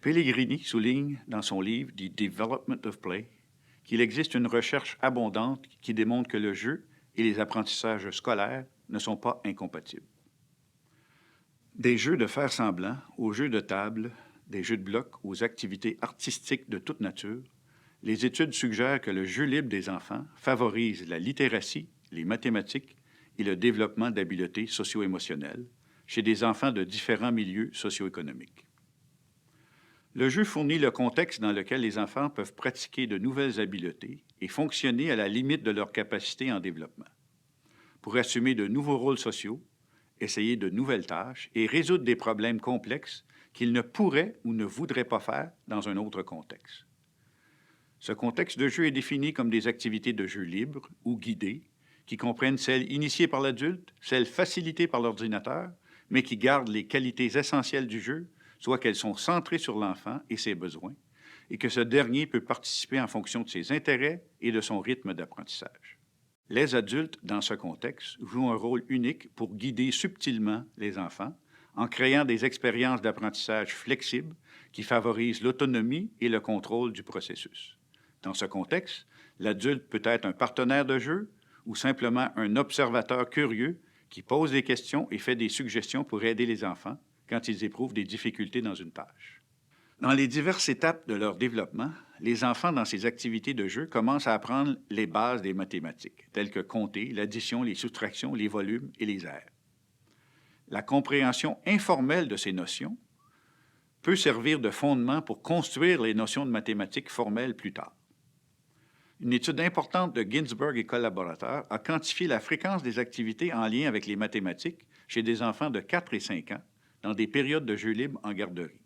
Pellegrini souligne dans son livre The Development of Play qu'il existe une recherche abondante qui démontre que le jeu et les apprentissages scolaires ne sont pas incompatibles. Des jeux de faire semblant aux jeux de table, des jeux de bloc aux activités artistiques de toute nature, les études suggèrent que le jeu libre des enfants favorise la littératie, les mathématiques et le développement d'habiletés socio-émotionnelles chez des enfants de différents milieux socio-économiques. Le jeu fournit le contexte dans lequel les enfants peuvent pratiquer de nouvelles habiletés et fonctionner à la limite de leurs capacités en développement, pour assumer de nouveaux rôles sociaux, essayer de nouvelles tâches et résoudre des problèmes complexes qu'ils ne pourraient ou ne voudraient pas faire dans un autre contexte. Ce contexte de jeu est défini comme des activités de jeu libres ou guidées, qui comprennent celles initiées par l'adulte, celles facilitées par l'ordinateur, mais qui gardent les qualités essentielles du jeu, soit qu'elles sont centrées sur l'enfant et ses besoins, et que ce dernier peut participer en fonction de ses intérêts et de son rythme d'apprentissage. Les adultes, dans ce contexte, jouent un rôle unique pour guider subtilement les enfants en créant des expériences d'apprentissage flexibles qui favorisent l'autonomie et le contrôle du processus. Dans ce contexte, l'adulte peut être un partenaire de jeu ou simplement un observateur curieux qui pose des questions et fait des suggestions pour aider les enfants quand ils éprouvent des difficultés dans une tâche. Dans les diverses étapes de leur développement, les enfants dans ces activités de jeu commencent à apprendre les bases des mathématiques, telles que compter, l'addition, les soustractions, les volumes et les aires. La compréhension informelle de ces notions peut servir de fondement pour construire les notions de mathématiques formelles plus tard. Une étude importante de Ginsberg et collaborateurs a quantifié la fréquence des activités en lien avec les mathématiques chez des enfants de 4 et 5 ans dans des périodes de jeux libres en garderie.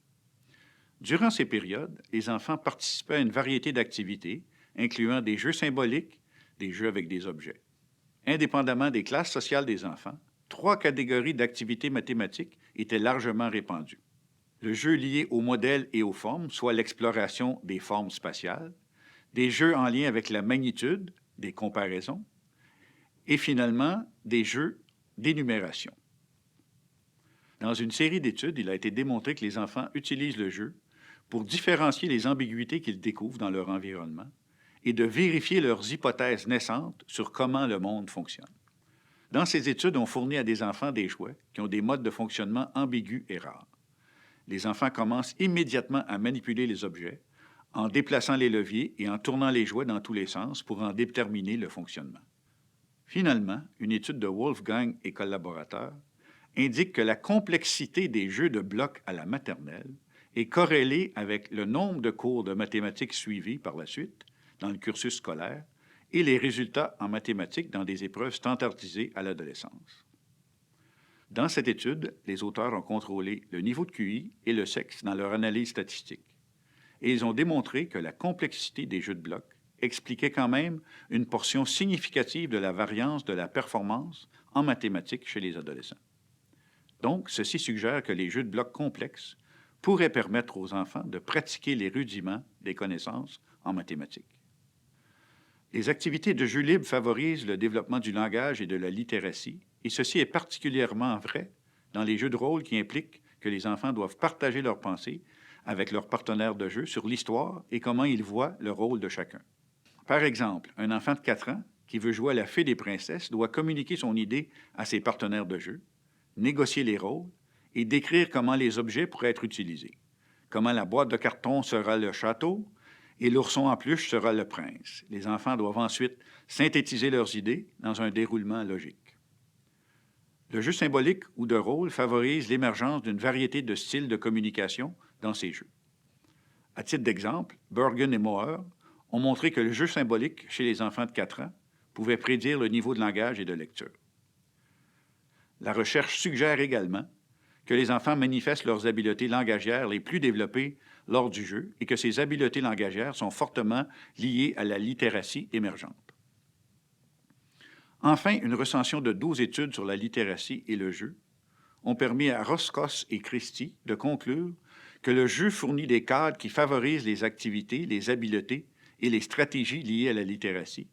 Durant ces périodes, les enfants participaient à une variété d'activités, incluant des jeux symboliques, des jeux avec des objets. Indépendamment des classes sociales des enfants, 3 catégories d'activités mathématiques étaient largement répandues. Le jeu lié aux modèles et aux formes, soit l'exploration des formes spatiales, des jeux en lien avec la magnitude, des comparaisons, et finalement, des jeux d'énumération. Dans une série d'études, il a été démontré que les enfants utilisent le jeu pour différencier les ambiguïtés qu'ils découvrent dans leur environnement et de vérifier leurs hypothèses naissantes sur comment le monde fonctionne. Dans ces études, on fournit à des enfants des jouets qui ont des modes de fonctionnement ambigus et rares. Les enfants commencent immédiatement à manipuler les objets en déplaçant les leviers et en tournant les jouets dans tous les sens pour en déterminer le fonctionnement. Finalement, une étude de Wolfgang et collaborateurs indique que la complexité des jeux de blocs à la maternelle est corrélée avec le nombre de cours de mathématiques suivis par la suite dans le cursus scolaire et les résultats en mathématiques dans des épreuves standardisées à l'adolescence. Dans cette étude, les auteurs ont contrôlé le niveau de QI et le sexe dans leur analyse statistique. Et ils ont démontré que la complexité des jeux de blocs expliquait quand même une portion significative de la variance de la performance en mathématiques chez les adolescents. Donc, ceci suggère que les jeux de blocs complexes pourraient permettre aux enfants de pratiquer les rudiments des connaissances en mathématiques. Les activités de jeu libre favorisent le développement du langage et de la littératie, et ceci est particulièrement vrai dans les jeux de rôle qui impliquent que les enfants doivent partager leurs pensées avec leurs partenaires de jeu sur l'histoire et comment ils voient le rôle de chacun. Par exemple, un enfant de 4 ans qui veut jouer à la fée des princesses doit communiquer son idée à ses partenaires de jeu, négocier les rôles et décrire comment les objets pourraient être utilisés, comment la boîte de carton sera le château et l'ourson en peluche sera le prince. Les enfants doivent ensuite synthétiser leurs idées dans un déroulement logique. Le jeu symbolique ou de rôle favorise l'émergence d'une variété de styles de communication dans ces jeux. À titre d'exemple, Bergen et Mohr ont montré que le jeu symbolique chez les enfants de 4 ans pouvait prédire le niveau de langage et de lecture. La recherche suggère également que les enfants manifestent leurs habiletés langagières les plus développées lors du jeu et que ces habiletés langagières sont fortement liées à la littératie émergente. Enfin, une recension de 12 études sur la littératie et le jeu ont permis à Roskos et Christie de conclure que le jeu fournit des cadres qui favorisent les activités, les habiletés et les stratégies liées à la littératie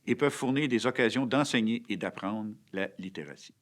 et peuvent fournir des occasions d'enseigner et d'apprendre la littératie.